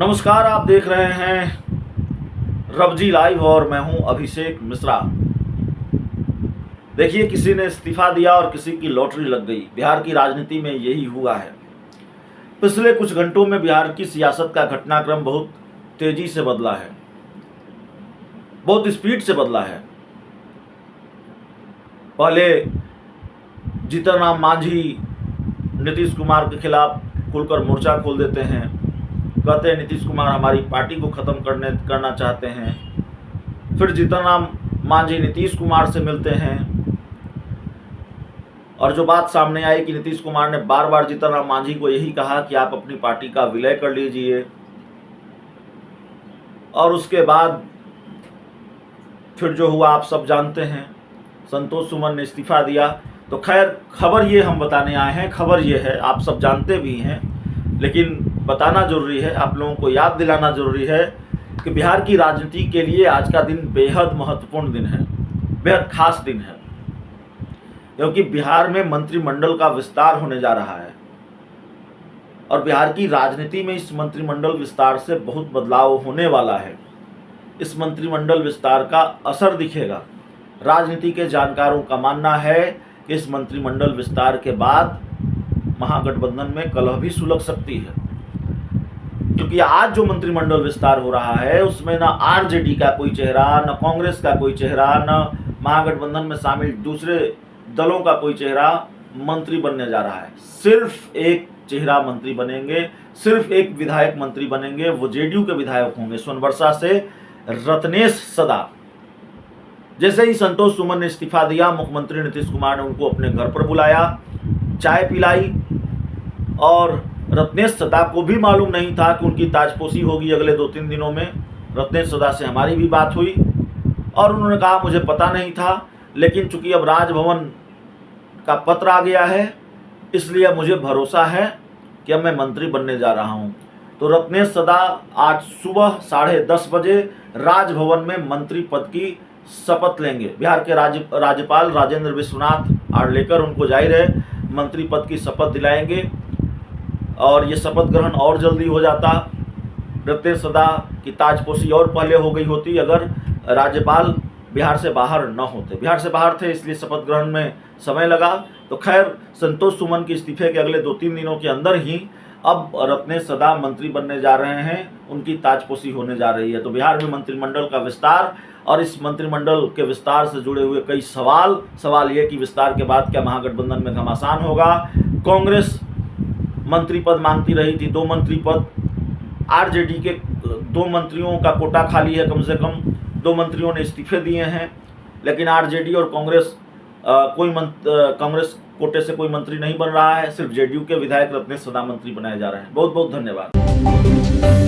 नमस्कार, आप देख रहे हैं रवजी लाइव और मैं हूं अभिषेक मिश्रा। देखिए, किसी ने इस्तीफा दिया और किसी की लॉटरी लग गई। बिहार की राजनीति में यही हुआ है। पिछले कुछ घंटों में बिहार की सियासत का घटनाक्रम बहुत तेजी से बदला है, बहुत स्पीड से बदला है। पहले जीतन राम मांझी नीतीश कुमार के खिलाफ खुलकर मोर्चा खोल देते हैं, कहते हैं नीतीश कुमार हमारी पार्टी को ख़त्म करना चाहते हैं। फिर जीतन राम मांझी नीतीश कुमार से मिलते हैं और जो बात सामने आई कि नीतीश कुमार ने बार बार जीतन राम मांझी को यही कहा कि आप अपनी पार्टी का विलय कर लीजिए, और उसके बाद फिर जो हुआ आप सब जानते हैं। संतोष सुमन ने इस्तीफा दिया। तो खैर, खबर ये हम बताने आए हैं, खबर ये है, आप सब जानते भी हैं, लेकिन बताना जरूरी है, आप लोगों को याद दिलाना जरूरी है कि बिहार की राजनीति के लिए आज का दिन बेहद महत्वपूर्ण दिन है, बेहद खास दिन है, क्योंकि बिहार में मंत्रिमंडल का विस्तार होने जा रहा है और बिहार की राजनीति में इस मंत्रिमंडल विस्तार से बहुत बदलाव होने वाला है। इस मंत्रिमंडल विस्तार का असर दिखेगा। राजनीति के जानकारों का मानना है कि इस मंत्रिमंडल विस्तार के बाद महागठबंधन में कलह भी सुलग सकती है, क्योंकि आज जो मंत्रिमंडल विस्तार हो रहा है उसमें ना आरजेडी का कोई चेहरा, न कांग्रेस का कोई चेहरा, न महागठबंधन में शामिल दूसरे दलों का कोई चेहरा मंत्री बनने जा रहा है। सिर्फ एक चेहरा मंत्री बनेंगे, सिर्फ एक विधायक मंत्री बनेंगे। वो जेडीयू के विधायक होंगे, सोनबरसा से रत्नेश सदा। जैसे ही संतोष सुमन ने इस्तीफा दिया, मुख्यमंत्री नीतीश कुमार ने उनको अपने घर पर बुलाया, चाय पिलाई, और रत्नेश सदा को भी मालूम नहीं था कि उनकी ताजपोशी होगी अगले 2-3 दिनों में। रत्नेश सदा से हमारी भी बात हुई और उन्होंने कहा मुझे पता नहीं था, लेकिन चूंकि अब राजभवन का पत्र आ गया है इसलिए अब मुझे भरोसा है कि अब मैं मंत्री बनने जा रहा हूं। तो रत्नेश सदा आज सुबह 10:30 बजे राजभवन में मंत्री पद की शपथ लेंगे। बिहार के राज्यपाल राजेंद्र विश्वनाथ आर्लेकर उनको जाहिर है मंत्री पद की शपथ दिलाएंगे, और ये शपथ ग्रहण और जल्दी हो जाता। रत्नेश सदा की ताजपोशी और पहले हो गई होती अगर राज्यपाल बिहार से बाहर न होते। बिहार से बाहर थे इसलिए शपथ ग्रहण में समय लगा। तो खैर, संतोष सुमन के इस्तीफे के अगले 2-3 दिनों के अंदर ही अब रत्नेश सदा मंत्री बनने जा रहे हैं, उनकी ताजपोशी होने जा रही है। तो बिहार में मंत्रिमंडल का विस्तार और इस मंत्रिमंडल के विस्तार से जुड़े हुए कई सवाल ये कि विस्तार के बाद क्या महागठबंधन में घमासान होगा। कांग्रेस मंत्री पद मांगती रही थी, 2 मंत्री पद। आरजेडी के 2 मंत्रियों का कोटा खाली है, कम से कम 2 मंत्रियों ने इस्तीफे दिए हैं, लेकिन आरजेडी और कांग्रेस कांग्रेस कोटे से कोई मंत्री नहीं बन रहा है। सिर्फ जेडीयू के विधायक रत्नेश सदा मंत्री बनाए जा रहे हैं। बहुत बहुत धन्यवाद।